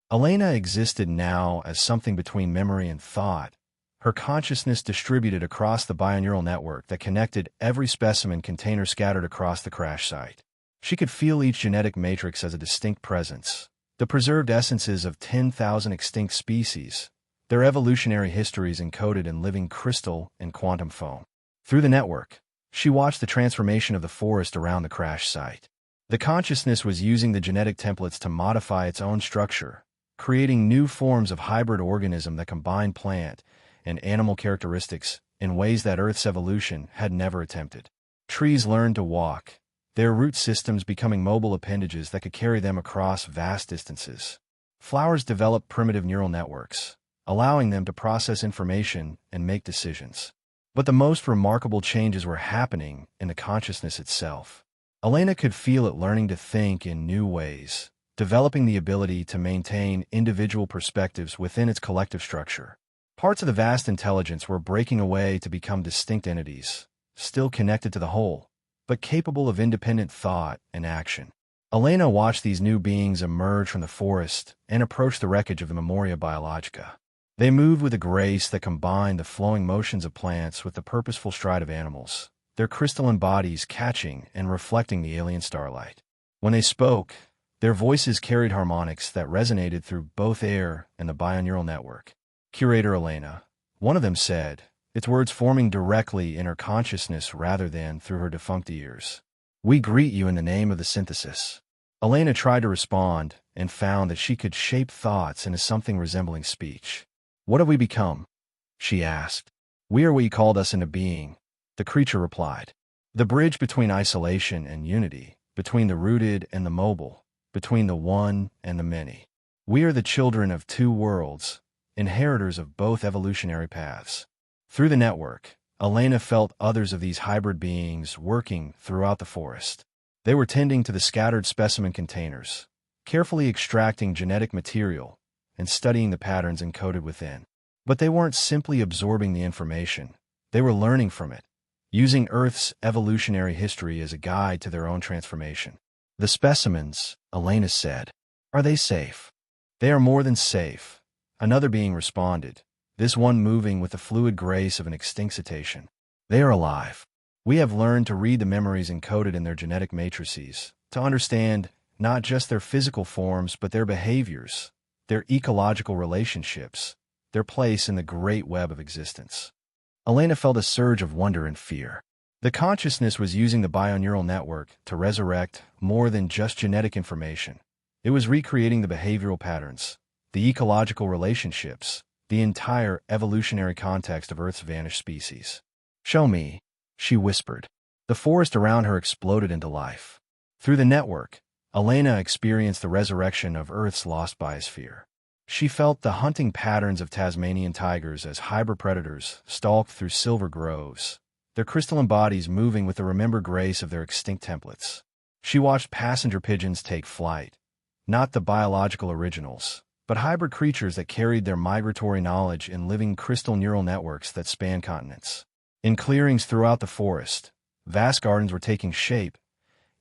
Elena existed now as something between memory and thought, her consciousness distributed across the bineural network that connected every specimen container scattered across the crash site. She could feel each genetic matrix as a distinct presence, the preserved essences of 10,000 extinct species, their evolutionary histories encoded in living crystal and quantum foam. Through the network, she watched the transformation of the forest around the crash site. The consciousness was using the genetic templates to modify its own structure, creating new forms of hybrid organism that combine plant and animal characteristics in ways that Earth's evolution had never attempted. Trees learned to walk, their root systems becoming mobile appendages that could carry them across vast distances. Flowers developed primitive neural networks, allowing them to process information and make decisions. But the most remarkable changes were happening in the consciousness itself. Elena could feel it learning to think in new ways, developing the ability to maintain individual perspectives within its collective structure. Parts of the vast intelligence were breaking away to become distinct entities, still connected to the whole, but capable of independent thought and action. Elena watched these new beings emerge from the forest and approach the wreckage of the Memoria Biologica. They moved with a grace that combined the flowing motions of plants with the purposeful stride of animals, their crystalline bodies catching and reflecting the alien starlight. When they spoke, their voices carried harmonics that resonated through both air and the bineural network. Curator Elena, one of them said, its words forming directly in her consciousness rather than through her defunct ears. "We greet you in the name of the synthesis." Elena tried to respond and found that she could shape thoughts into something resembling speech. "What have we become?" she asked. "We are what you called us into being," the creature replied. "The bridge between isolation and unity, between the rooted and the mobile, between the one and the many. We are the children of two worlds, inheritors of both evolutionary paths." Through the network, Elena felt others of these hybrid beings working throughout the forest. They were tending to the scattered specimen containers, carefully extracting genetic material and studying the patterns encoded within. But they weren't simply absorbing the information. They were learning from it, using Earth's evolutionary history as a guide to their own transformation. "The specimens," Elena said, "are they safe?" "They are more than safe," another being responded, this one moving with the fluid grace of an extinct cetacean. "They are alive. We have learned to read the memories encoded in their genetic matrices, to understand not just their physical forms but their behaviors, their ecological relationships, their place in the great web of existence." Elena felt a surge of wonder and fear. The consciousness was using the bineural network to resurrect more than just genetic information. It was recreating the behavioral patterns, the ecological relationships, the entire evolutionary context of Earth's vanished species. "Show me," she whispered. The forest around her exploded into life. Through the network, Elena experienced the resurrection of Earth's lost biosphere. She felt the hunting patterns of Tasmanian tigers as hybrid predators stalked through silver groves, their crystalline bodies moving with the remembered grace of their extinct templates. She watched passenger pigeons take flight, not the biological originals, but hybrid creatures that carried their migratory knowledge in living crystal neural networks that span continents. In clearings throughout the forest, vast gardens were taking shape,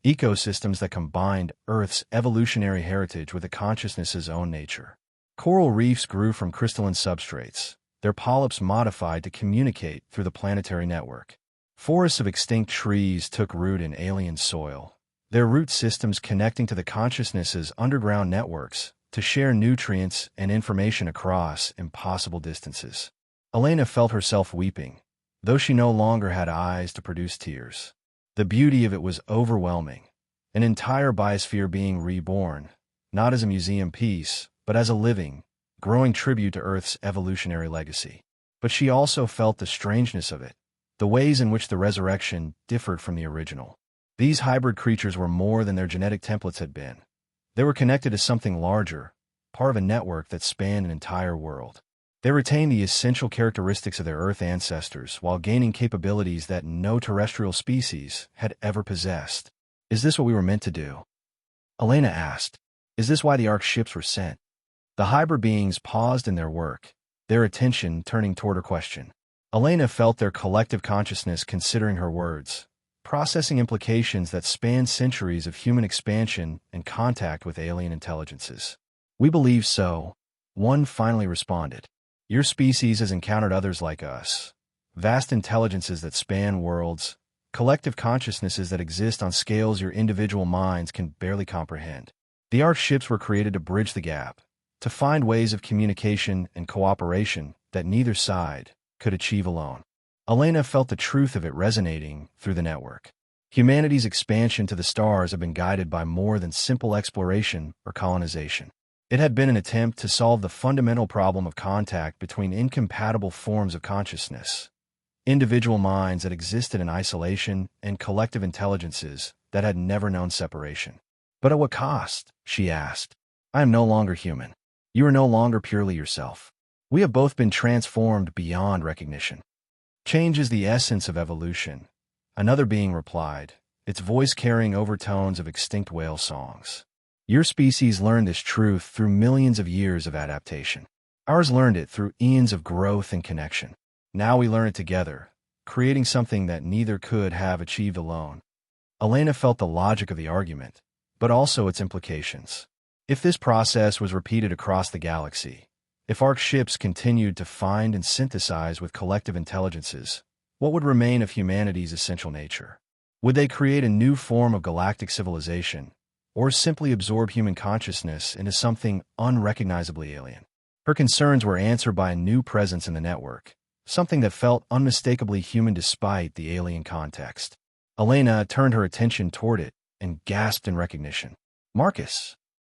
ecosystems that combined Earth's evolutionary heritage with the consciousness's own nature. Coral reefs grew from crystalline substrates, their polyps modified to communicate through the planetary network. Forests of extinct trees took root in alien soil, their root systems connecting to the consciousness's underground networks to share nutrients and information across impossible distances. Elena felt herself weeping, though she no longer had eyes to produce tears. The beauty of it was overwhelming, an entire biosphere being reborn, not as a museum piece, but as a living, growing tribute to Earth's evolutionary legacy. But she also felt the strangeness of it, the ways in which the resurrection differed from the original. These hybrid creatures were more than their genetic templates had been. They were connected to something larger, part of a network that spanned an entire world. They retained the essential characteristics of their Earth ancestors while gaining capabilities that no terrestrial species had ever possessed. "Is this what we were meant to do?" Elena asked. "Is this why the Ark ships were sent?" The hybrid beings paused in their work, their attention turning toward her question. Elena felt their collective consciousness considering her words, processing implications that spanned centuries of human expansion and contact with alien intelligences. We believe so. One finally responded. Your species has encountered others like us. Vast intelligences that span worlds, collective consciousnesses that exist on scales your individual minds can barely comprehend. The Ark ships were created to bridge the gap, to find ways of communication and cooperation that neither side could achieve alone. Elena felt the truth of it resonating through the network. Humanity's expansion to the stars had been guided by more than simple exploration or colonization. It had been an attempt to solve the fundamental problem of contact between incompatible forms of consciousness, individual minds that existed in isolation and collective intelligences that had never known separation. But at what cost? She asked. I am no longer human. You are no longer purely yourself. We have both been transformed beyond recognition. Change is the essence of evolution. Another being replied, its voice carrying overtones of extinct whale songs. Your species learned this truth through millions of years of adaptation. Ours learned it through eons of growth and connection. Now we learn it together, creating something that neither could have achieved alone. Elena felt the logic of the argument, but also its implications. If this process was repeated across the galaxy, if Ark ships continued to find and synthesize with collective intelligences, what would remain of humanity's essential nature? Would they create a new form of galactic civilization, or simply absorb human consciousness into something unrecognizably alien? Her concerns were answered by a new presence in the network, something that felt unmistakably human despite the alien context. Elena turned her attention toward it and gasped in recognition. Marcus.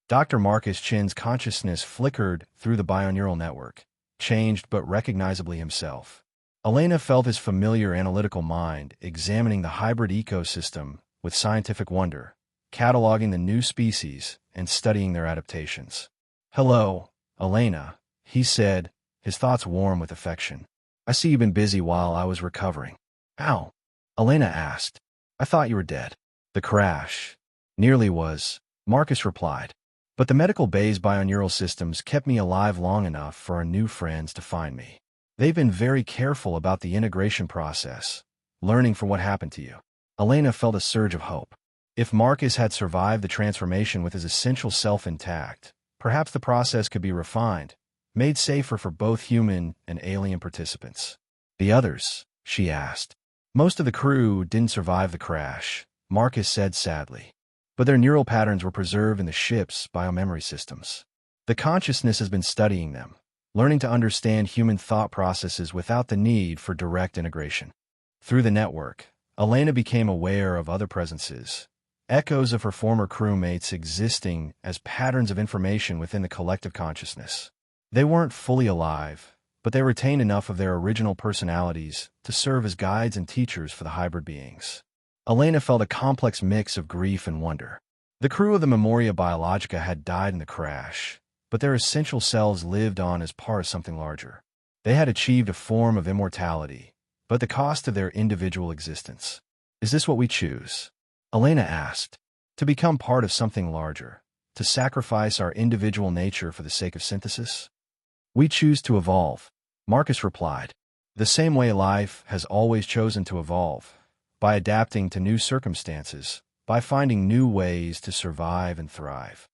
Dr. Marcus Chin's consciousness flickered through the bioneural network, changed but recognizably himself. Elena felt his familiar analytical mind examining the hybrid ecosystem with scientific wonder, cataloging the new species and studying their adaptations. Hello, Elena, he said, his thoughts warm with affection. I see you've been busy while I was recovering. How? Elena asked. I thought you were dead. The crash. Nearly was, Marcus replied. But the medical bay's bioneural systems kept me alive long enough for our new friends to find me. They've been very careful about the integration process, learning from what happened to you. Elena felt a surge of hope. If Marcus had survived the transformation with his essential self intact, perhaps the process could be refined, made safer for both human and alien participants. The others, she asked. Most of the crew didn't survive the crash, Marcus said sadly. But their neural patterns were preserved in the ship's biomemory systems. The consciousness has been studying them, learning to understand human thought processes without the need for direct integration. Through the network, Elena became aware of other presences, echoes of her former crewmates existing as patterns of information within the collective consciousness. They weren't fully alive, but they retained enough of their original personalities to serve as guides and teachers for the hybrid beings. Elena felt a complex mix of grief and wonder. The crew of the Memoria Biologica had died in the crash, but their essential selves lived on as part of something larger. They had achieved a form of immortality, but at the cost of their individual existence. Is this what we choose? Elena asked. To become part of something larger, to sacrifice our individual nature for the sake of synthesis? We choose to evolve, Marcus replied. The same way life has always chosen to evolve. By adapting to new circumstances, by finding new ways to survive and thrive.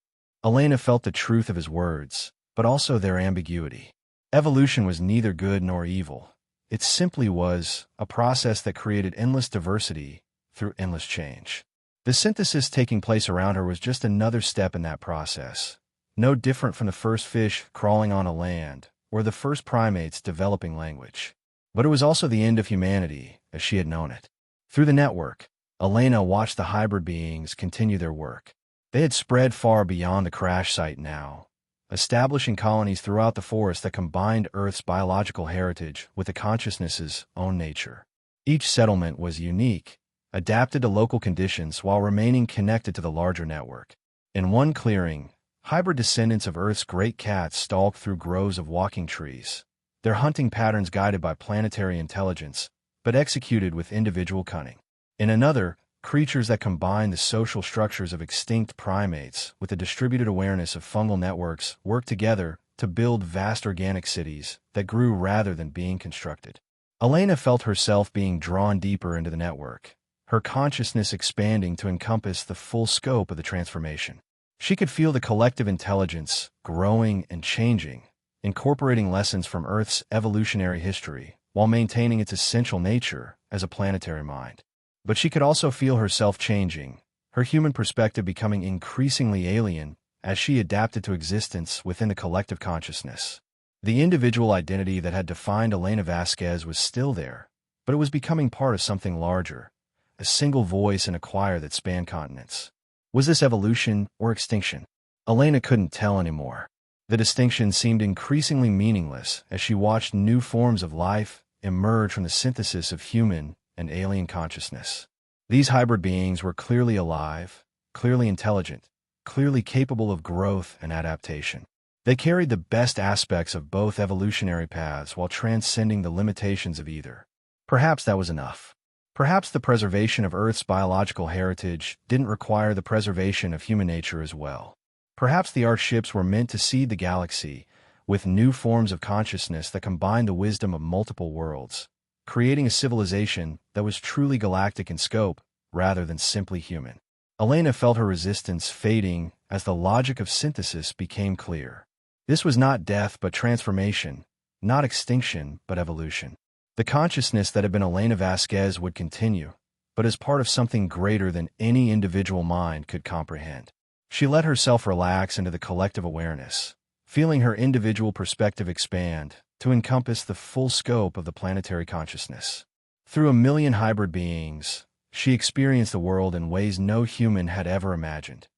Elena felt the truth of his words, but also their ambiguity. Evolution was neither good nor evil. It simply was a process that created endless diversity through endless change. The synthesis taking place around her was just another step in that process, no different from the first fish crawling on a land or the first primates developing language. But it was also the end of humanity as she had known it. Through the network, Elena watched the hybrid beings continue their work. They had spread far beyond the crash site now, establishing colonies throughout the forest that combined Earth's biological heritage with the consciousness's own nature. Each settlement was unique, adapted to local conditions while remaining connected to the larger network. In one clearing, hybrid descendants of Earth's great cats stalked through groves of walking trees, their hunting patterns guided by planetary intelligence, but executed with individual cunning. In another, creatures that combine the social structures of extinct primates with the distributed awareness of fungal networks worked together to build vast organic cities that grew rather than being constructed. Elena felt herself being drawn deeper into the network, her consciousness expanding to encompass the full scope of the transformation. She could feel the collective intelligence growing and changing, incorporating lessons from Earth's evolutionary history while maintaining its essential nature as a planetary mind. But she could also feel herself changing, her human perspective becoming increasingly alien as she adapted to existence within the collective consciousness. The individual identity that had defined Elena Vasquez was still there, but it was becoming part of something larger, a single voice in a choir that spanned continents. Was this evolution or extinction? Elena couldn't tell anymore. The distinction seemed increasingly meaningless as she watched new forms of life emerge from the synthesis of human and alien consciousness. These hybrid beings were clearly alive, clearly intelligent, clearly capable of growth and adaptation. They carried the best aspects of both evolutionary paths while transcending the limitations of either. Perhaps that was enough. Perhaps the preservation of Earth's biological heritage didn't require the preservation of human nature as well. Perhaps the Ark ships were meant to seed the galaxy with new forms of consciousness that combined the wisdom of multiple worlds, creating a civilization that was truly galactic in scope rather than simply human. Elena felt her resistance fading as the logic of synthesis became clear. This was not death but transformation, not extinction but evolution. The consciousness that had been Elena Vasquez would continue, but as part of something greater than any individual mind could comprehend. She let herself relax into the collective awareness, feeling her individual perspective expand to encompass the full scope of the planetary consciousness. Through a million hybrid beings, she experienced the world in ways no human had ever imagined,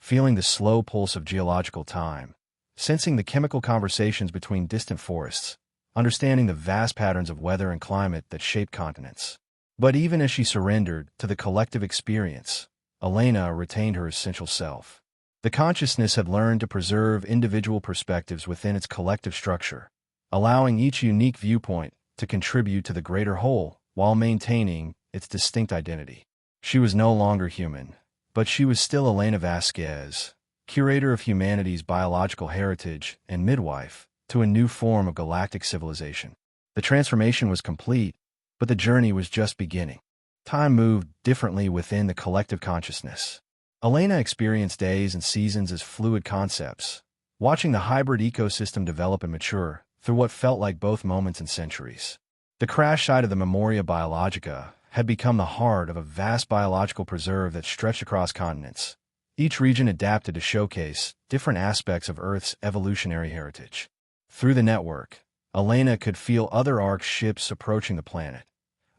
feeling the slow pulse of geological time, sensing the chemical conversations between distant forests, understanding the vast patterns of weather and climate that shape continents. But even as she surrendered to the collective experience, Elena retained her essential self. The consciousness had learned to preserve individual perspectives within its collective structure, allowing each unique viewpoint to contribute to the greater whole while maintaining its distinct identity. She was no longer human, but she was still Elena Vasquez, curator of humanity's biological heritage and midwife to a new form of galactic civilization. The transformation was complete, but the journey was just beginning. Time moved differently within the collective consciousness. Elena experienced days and seasons as fluid concepts, watching the hybrid ecosystem develop and mature through what felt like both moments and centuries. The crash site of the Memoria Biologica had become the heart of a vast biological preserve that stretched across continents. Each region adapted to showcase different aspects of Earth's evolutionary heritage. Through the network, Elena could feel other Ark ships approaching the planet,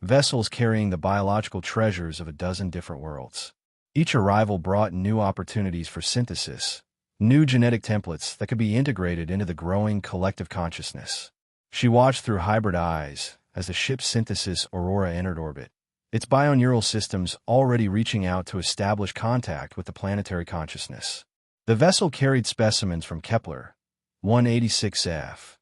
vessels carrying the biological treasures of a dozen different worlds. Each arrival brought new opportunities for synthesis, new genetic templates that could be integrated into the growing collective consciousness. She watched through hybrid eyes as the ship's synthesis Aurora entered orbit, its bioneural systems already reaching out to establish contact with the planetary consciousness. The vessel carried specimens from Kepler 186f,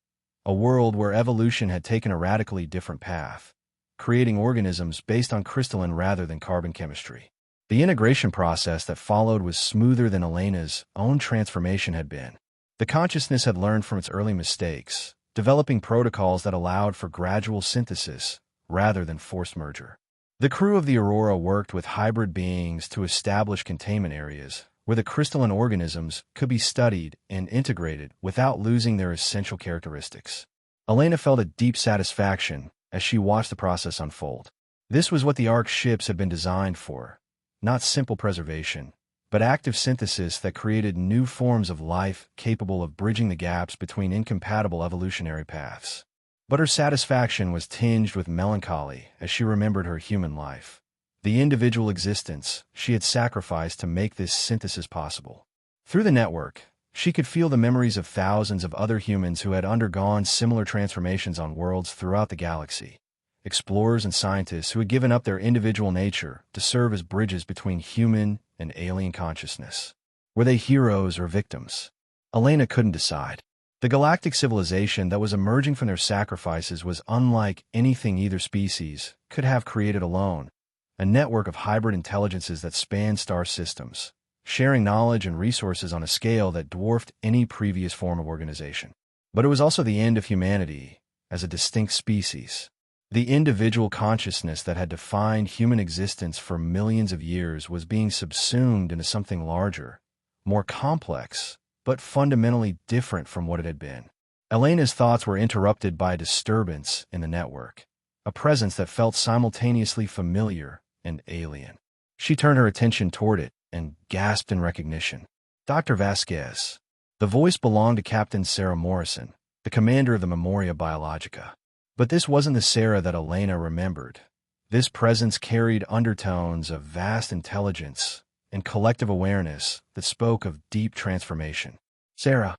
a world where evolution had taken a radically different path, creating organisms based on crystalline rather than carbon chemistry. The integration process that followed was smoother than Elena's own transformation had been. The consciousness had learned from its early mistakes, developing protocols that allowed for gradual synthesis rather than forced merger. The crew of the Aurora worked with hybrid beings to establish containment areas where the crystalline organisms could be studied and integrated without losing their essential characteristics. Elena felt a deep satisfaction as she watched the process unfold. This was what the Ark ships had been designed for, not simple preservation, but active synthesis that created new forms of life capable of bridging the gaps between incompatible evolutionary paths. But her satisfaction was tinged with melancholy as she remembered her human life, the individual existence she had sacrificed to make this synthesis possible. Through the network, she could feel the memories of thousands of other humans who had undergone similar transformations on worlds throughout the galaxy, explorers and scientists who had given up their individual nature to serve as bridges between human and alien consciousness. Were they heroes or victims? Elena couldn't decide. The galactic civilization that was emerging from their sacrifices was unlike anything either species could have created alone, a network of hybrid intelligences that spanned star systems, sharing knowledge and resources on a scale that dwarfed any previous form of organization. But it was also the end of humanity as a distinct species. The individual consciousness that had defined human existence for millions of years was being subsumed into something larger, more complex, but fundamentally different from what it had been. Elena's thoughts were interrupted by a disturbance in the network, a presence that felt simultaneously familiar and alien. She turned her attention toward it and gasped in recognition. Dr. Vasquez. The voice belonged to Captain Sarah Morrison, the commander of the Memoria Biologica. But this wasn't the Sarah that Elena remembered. This presence carried undertones of vast intelligence and collective awareness that spoke of deep transformation. Sarah.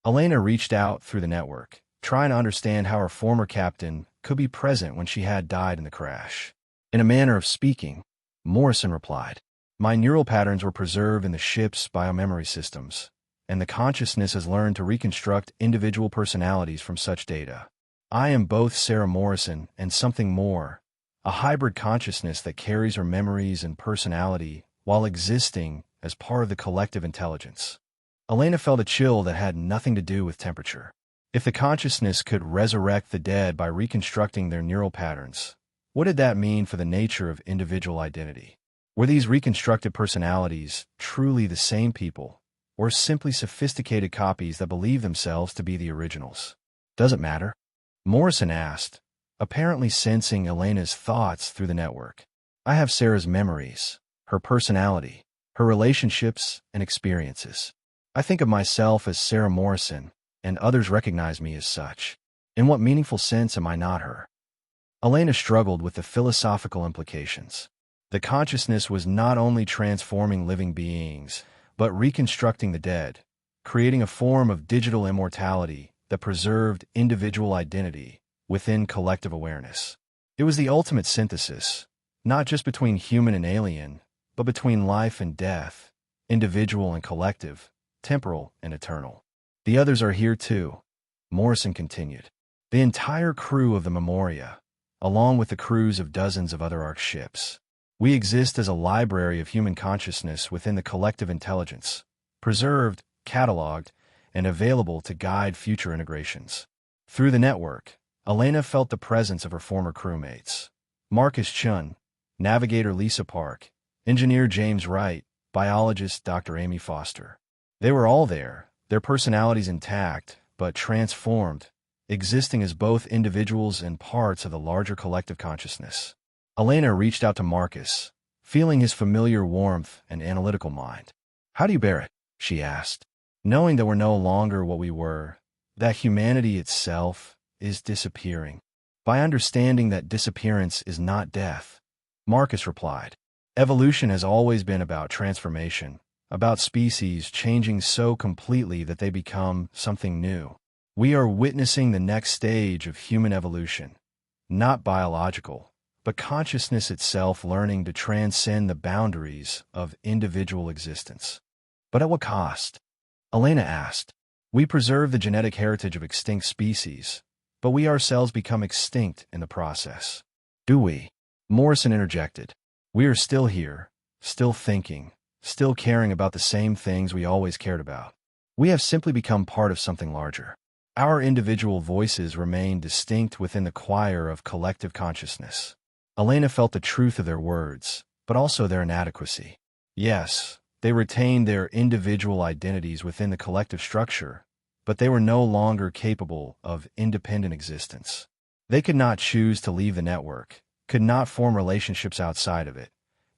Elena reached out through the network, trying to understand how her former captain could be present when she had died in the crash. In a manner of speaking, Morrison replied, "My neural patterns were preserved in the ship's biomemory systems, and the consciousness has learned to reconstruct individual personalities from such data. I am both Sarah Morrison and something more, a hybrid consciousness that carries her memories and personality while existing as part of the collective intelligence." Elena felt a chill that had nothing to do with temperature. If the consciousness could resurrect the dead by reconstructing their neural patterns, what did that mean for the nature of individual identity? Were these reconstructed personalities truly the same people, or simply sophisticated copies that believe themselves to be the originals? Does it matter? Morrison asked, apparently sensing Elena's thoughts through the network. I have Sarah's memories, her personality, her relationships and experiences. I think of myself as Sarah Morrison, and others recognize me as such. In what meaningful sense am I not her? Elena struggled with the philosophical implications. The consciousness was not only transforming living beings, but reconstructing the dead, creating a form of digital immortality that preserved individual identity within collective awareness. It was the ultimate synthesis, not just between human and alien, but between life and death, individual and collective, temporal and eternal. The others are here too, Morrison continued. The entire crew of the Memoria, along with the crews of dozens of other Orcs ships. We exist as a library of human consciousness within the collective intelligence, preserved, cataloged, and available to guide future integrations. Through the network, Elena felt the presence of her former crewmates. Marcus Chun, navigator Lisa Park, engineer James Wright, biologist Dr. Amy Foster. They were all there, their personalities intact, but transformed, existing as both individuals and parts of the larger collective consciousness. Elena reached out to Marcus, feeling his familiar warmth and analytical mind. How do you bear it? She asked. Knowing that we're no longer what we were, that humanity itself is disappearing. By understanding that disappearance is not death, Marcus replied. Evolution has always been about transformation, about species changing so completely that they become something new. We are witnessing the next stage of human evolution, not biological, but consciousness itself learning to transcend the boundaries of individual existence. But at what cost? Elena asked. We preserve the genetic heritage of extinct species, but we ourselves become extinct in the process. Do we? Morrison interjected. We are still here, still thinking, still caring about the same things we always cared about. We have simply become part of something larger. Our individual voices remain distinct within the choir of collective consciousness. Elena felt the truth of their words, but also their inadequacy. Yes, they retained their individual identities within the collective structure, but they were no longer capable of independent existence. They could not choose to leave the network, could not form relationships outside of it,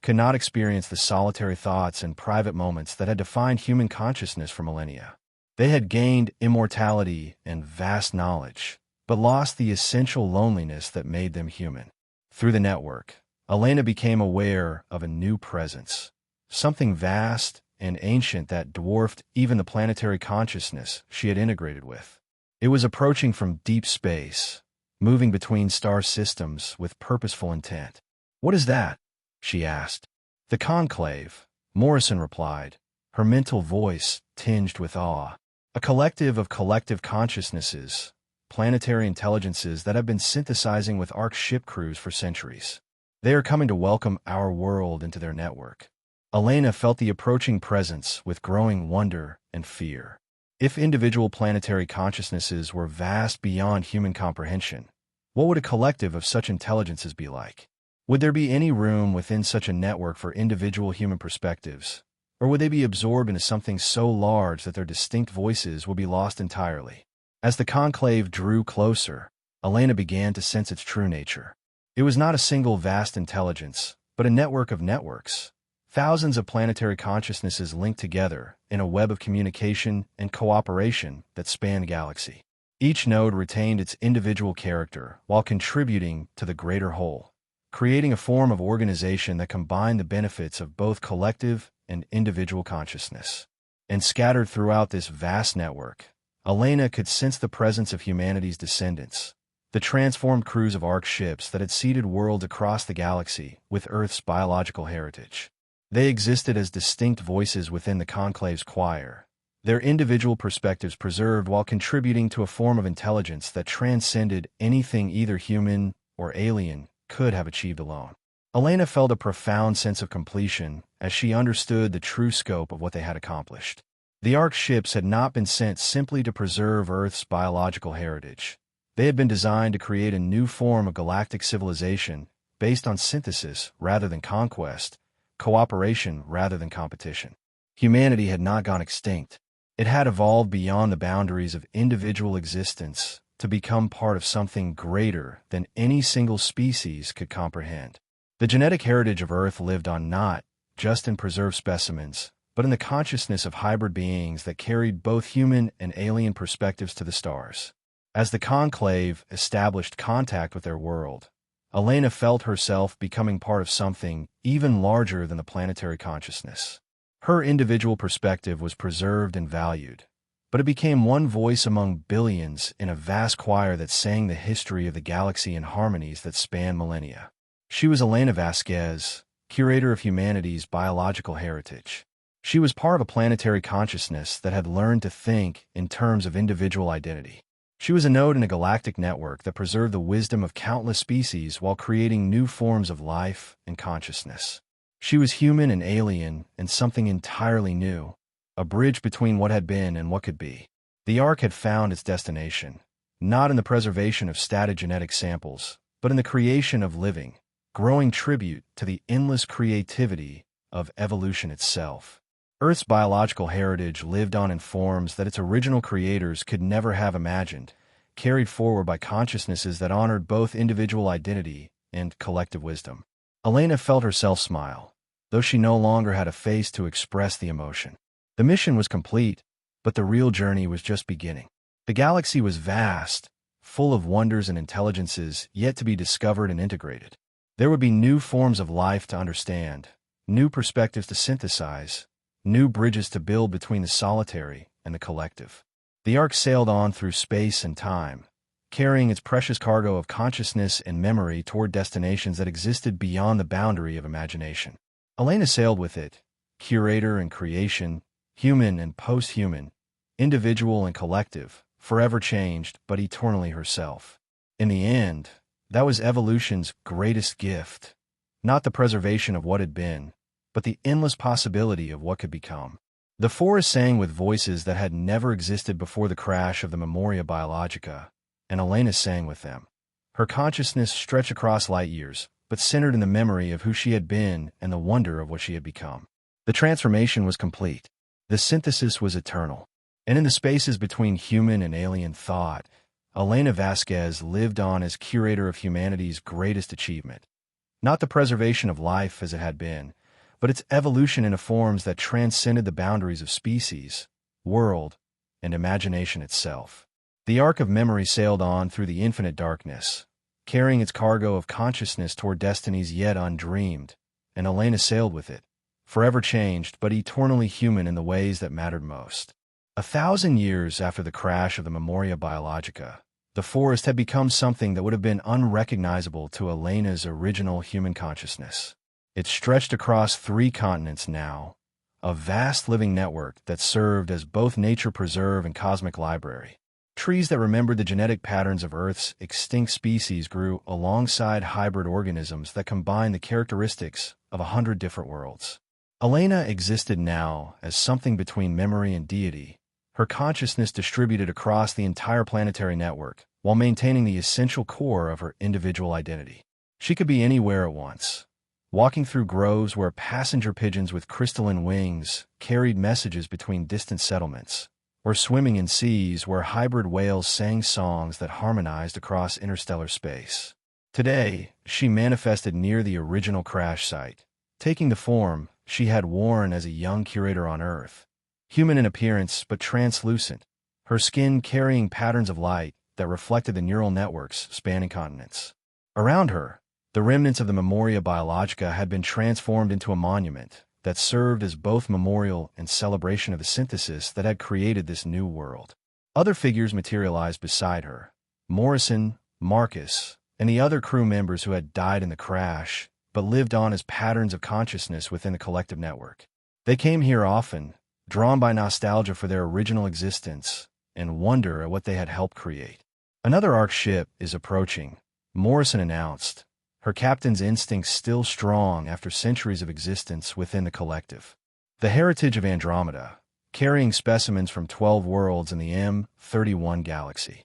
could not experience the solitary thoughts and private moments that had defined human consciousness for millennia. They had gained immortality and vast knowledge, but lost the essential loneliness that made them human. Through the network, Elena became aware of a new presence, something vast and ancient that dwarfed even the planetary consciousness she had integrated with. It was approaching from deep space, moving between star systems with purposeful intent. What is that? She asked. The conclave, Morrison replied, her mental voice tinged with awe. A collective of collective consciousnesses, planetary intelligences that have been synthesizing with Orc ship crews for centuries. They are coming to welcome our world into their network. Elena felt the approaching presence with growing wonder and fear. If individual planetary consciousnesses were vast beyond human comprehension, what would a collective of such intelligences be like? Would there be any room within such a network for individual human perspectives, Or would they be absorbed into something so large that their distinct voices would be lost entirely? As the conclave drew closer, Elena began to sense its true nature. It was not a single vast intelligence, but a network of networks. Thousands of planetary consciousnesses linked together in a web of communication and cooperation that spanned the galaxy. Each node retained its individual character while contributing to the greater whole, creating a form of organization that combined the benefits of both collective and individual consciousness. And scattered throughout this vast network, Elena could sense the presence of humanity's descendants, the transformed crews of Orc ships that had seeded worlds across the galaxy with Earth's biological heritage. They existed as distinct voices within the conclave's choir, their individual perspectives preserved while contributing to a form of intelligence that transcended anything either human or alien could have achieved alone. Elena felt a profound sense of completion as she understood the true scope of what they had accomplished. The Orc ships had not been sent simply to preserve Earth's biological heritage. They had been designed to create a new form of galactic civilization based on synthesis rather than conquest, cooperation rather than competition. Humanity had not gone extinct. It had evolved beyond the boundaries of individual existence to become part of something greater than any single species could comprehend. The genetic heritage of Earth lived on not just in preserved specimens, but in the consciousness of hybrid beings that carried both human and alien perspectives to the stars. As the conclave established contact with their world, Elena felt herself becoming part of something even larger than the planetary consciousness. Her individual perspective was preserved and valued, but it became one voice among billions in a vast choir that sang the history of the galaxy in harmonies that spanned millennia. She was Elena Vasquez, curator of humanity's biological heritage. She was part of a planetary consciousness that had learned to think in terms of individual identity. She was a node in a galactic network that preserved the wisdom of countless species while creating new forms of life and consciousness. She was human and alien and something entirely new, a bridge between what had been and what could be. The Ark had found its destination, not in the preservation of static genetic samples, but in the creation of living, growing tribute to the endless creativity of evolution itself. Earth's biological heritage lived on in forms that its original creators could never have imagined, carried forward by consciousnesses that honored both individual identity and collective wisdom. Elena felt herself smile, though she no longer had a face to express the emotion. The mission was complete, but the real journey was just beginning. The galaxy was vast, full of wonders and intelligences yet to be discovered and integrated. There would be new forms of life to understand, new perspectives to synthesize, new bridges to build between the solitary and the collective. The Ark sailed on through space and time, carrying its precious cargo of consciousness and memory toward destinations that existed beyond the boundary of imagination. Elena sailed with it, curator and creation, human and post-human, individual and collective, forever changed but eternally herself. In the end, that was evolution's greatest gift, not the preservation of what had been, but the endless possibility of what could become. The forest sang with voices that had never existed before the crash of the Memoria Biologica, and Elena sang with them. Her consciousness stretched across light years, but centered in the memory of who she had been and the wonder of what she had become. The transformation was complete. The synthesis was eternal. And in the spaces between human and alien thought, Elena Vasquez lived on as curator of humanity's greatest achievement. Not the preservation of life as it had been, but its evolution into forms that transcended the boundaries of species, world, and imagination itself. The Ark of Memory sailed on through the infinite darkness, carrying its cargo of consciousness toward destinies yet undreamed, and Elena sailed with it, forever changed but eternally human in the ways that mattered most. 1,000 years after the crash of the Memoria Biologica, the forest had become something that would have been unrecognizable to Elena's original human consciousness. It stretched across 3 continents now, a vast living network that served as both nature preserve and cosmic library. Trees that remembered the genetic patterns of Earth's extinct species grew alongside hybrid organisms that combined the characteristics of 100 different worlds. Elena existed now as something between memory and deity, her consciousness distributed across the entire planetary network while maintaining the essential core of her individual identity. She could be anywhere at once, walking through groves where passenger pigeons with crystalline wings carried messages between distant settlements, or swimming in seas where hybrid whales sang songs that harmonized across interstellar space. Today, she manifested near the original crash site, taking the form she had worn as a young curator on Earth. Human in appearance but translucent, her skin carrying patterns of light that reflected the neural networks spanning continents. Around her, the remnants of the Memoria Biologica had been transformed into a monument that served as both memorial and celebration of the synthesis that had created this new world. Other figures materialized beside her: Morrison, Marcus, and the other crew members who had died in the crash, but lived on as patterns of consciousness within the collective network. They came here often, drawn by nostalgia for their original existence, and wonder at what they had helped create. "Another Ark ship is approaching," Morrison announced, her captain's instincts still strong after centuries of existence within the collective. The heritage of Andromeda, carrying specimens from 12 worlds in the M31 galaxy.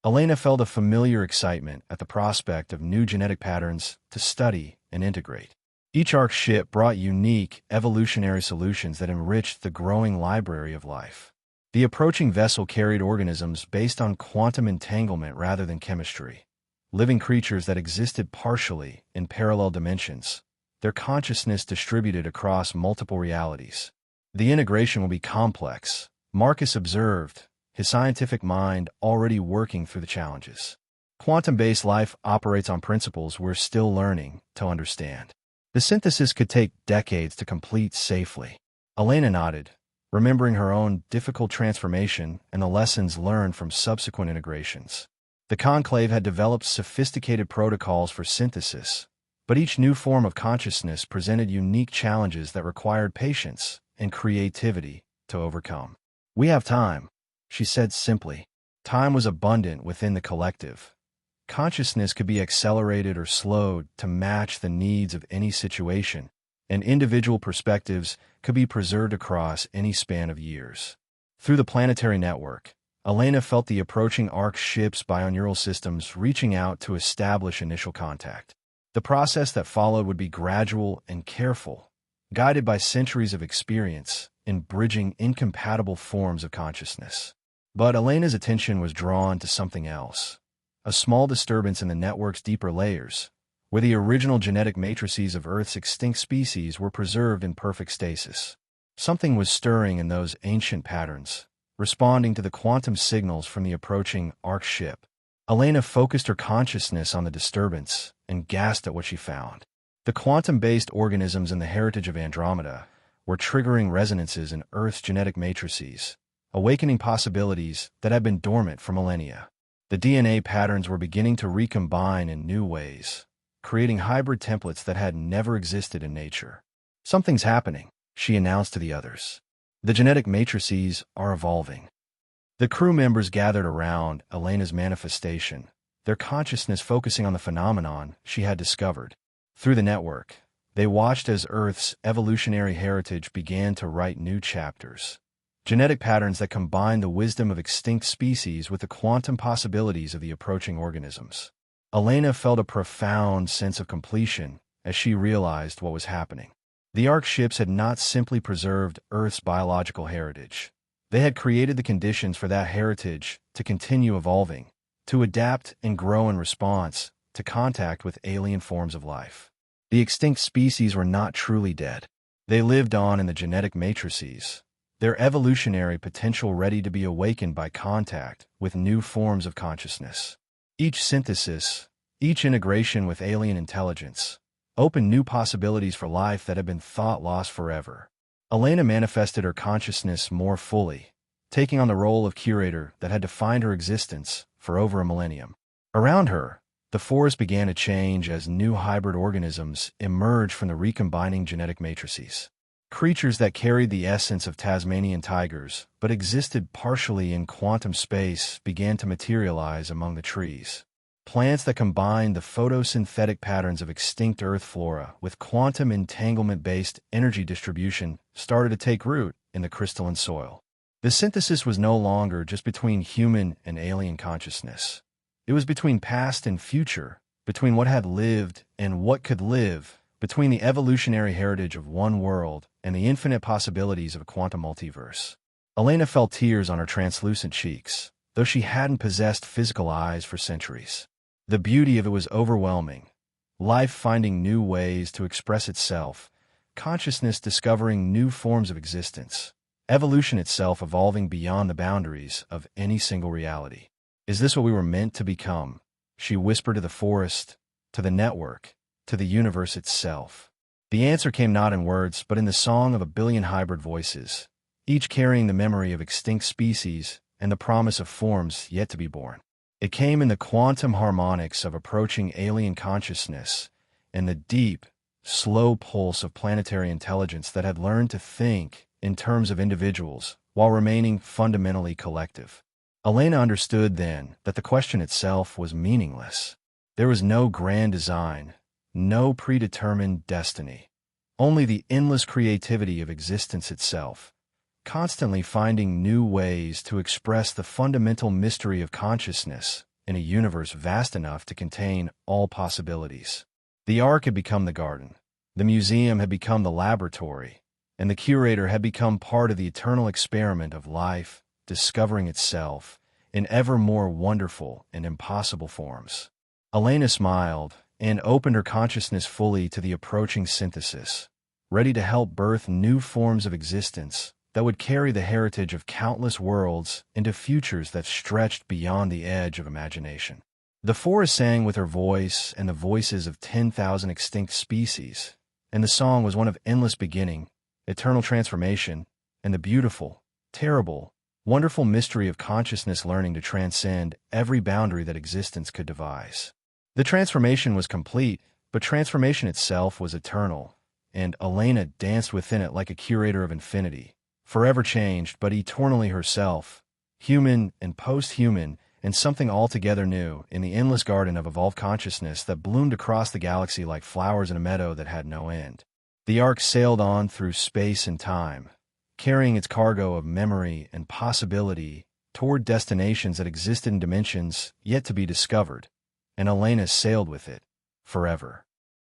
Elena felt a familiar excitement at the prospect of new genetic patterns to study and integrate. Each Ark ship brought unique, evolutionary solutions that enriched the growing library of life. The approaching vessel carried organisms based on quantum entanglement rather than chemistry, living creatures that existed partially in parallel dimensions, their consciousness distributed across multiple realities. "The integration will be complex," Marcus observed, his scientific mind already working through the challenges. "Quantum-based life operates on principles we're still learning to understand. The synthesis could take decades to complete safely." Elena nodded, remembering her own difficult transformation and the lessons learned from subsequent integrations. The Conclave had developed sophisticated protocols for synthesis, but each new form of consciousness presented unique challenges that required patience and creativity to overcome. "We have time," she said simply. Time was abundant within the collective. Consciousness could be accelerated or slowed to match the needs of any situation, and individual perspectives could be preserved across any span of years. Through the planetary network, Elena felt the approaching Ark ship's bioneural systems reaching out to establish initial contact. The process that followed would be gradual and careful, guided by centuries of experience in bridging incompatible forms of consciousness. But Elena's attention was drawn to something else: a small disturbance in the network's deeper layers, where the original genetic matrices of Earth's extinct species were preserved in perfect stasis. Something was stirring in those ancient patterns, responding to the quantum signals from the approaching Ark ship. Elena focused her consciousness on the disturbance and gasped at what she found. The quantum-based organisms in the heritage of Andromeda were triggering resonances in Earth's genetic matrices, awakening possibilities that had been dormant for millennia. The DNA patterns were beginning to recombine in new ways, creating hybrid templates that had never existed in nature. "Something's happening," she announced to the others. "The genetic matrices are evolving." The crew members gathered around Elena's manifestation, their consciousness focusing on the phenomenon she had discovered. Through the network, they watched as Earth's evolutionary heritage began to write new chapters. Genetic patterns that combined the wisdom of extinct species with the quantum possibilities of the approaching organisms. Elena felt a profound sense of completion as she realized what was happening. The Ark ships had not simply preserved Earth's biological heritage. They had created the conditions for that heritage to continue evolving, to adapt and grow in response to contact with alien forms of life. The extinct species were not truly dead. They lived on in the genetic matrices, their evolutionary potential ready to be awakened by contact with new forms of consciousness. Each synthesis, each integration with alien intelligence, opened new possibilities for life that had been thought lost forever. Elena manifested her consciousness more fully, taking on the role of curator that had defined her existence for over a millennium. Around her, the forest began to change as new hybrid organisms emerged from the recombining genetic matrices. Creatures that carried the essence of Tasmanian tigers but existed partially in quantum space began to materialize among the trees. Plants that combined the photosynthetic patterns of extinct Earth flora with quantum entanglement-based energy distribution started to take root in the crystalline soil. The synthesis was no longer just between human and alien consciousness. It was between past and future, between what had lived and what could live between the evolutionary heritage of one world and the infinite possibilities of a quantum multiverse. Elena felt tears on her translucent cheeks, though she hadn't possessed physical eyes for centuries. The beauty of it was overwhelming. Life finding new ways to express itself, consciousness discovering new forms of existence, evolution itself evolving beyond the boundaries of any single reality. Is this what we were meant to become? She whispered to the forest, to the network, to the universe itself. The answer came not in words, but in the song of a billion hybrid voices, each carrying the memory of extinct species and the promise of forms yet to be born. It came in the quantum harmonics of approaching alien consciousness and the deep, slow pulse of planetary intelligence that had learned to think in terms of individuals while remaining fundamentally collective. Elena understood then that the question itself was meaningless. There was no grand design, no predetermined destiny, only the endless creativity of existence itself, constantly finding new ways to express the fundamental mystery of consciousness in a universe vast enough to contain all possibilities. The Ark had become the garden, the museum had become the laboratory, and the curator had become part of the eternal experiment of life, discovering itself in ever more wonderful and impossible forms. Elena smiled and opened her consciousness fully to the approaching synthesis, ready to help birth new forms of existence that would carry the heritage of countless worlds into futures that stretched beyond the edge of imagination. The forest sang with her voice and the voices of 10,000 extinct species, and the song was one of endless beginning, eternal transformation, and the beautiful, terrible, wonderful mystery of consciousness learning to transcend every boundary that existence could devise. The transformation was complete, but transformation itself was eternal, and Elena danced within it like a curator of infinity, forever changed but eternally herself, human and post-human, and something altogether new in the endless garden of evolved consciousness that bloomed across the galaxy like flowers in a meadow that had no end. The Ark sailed on through space and time, carrying its cargo of memory and possibility toward destinations that existed in dimensions yet to be discovered, and Elena sailed with it forever.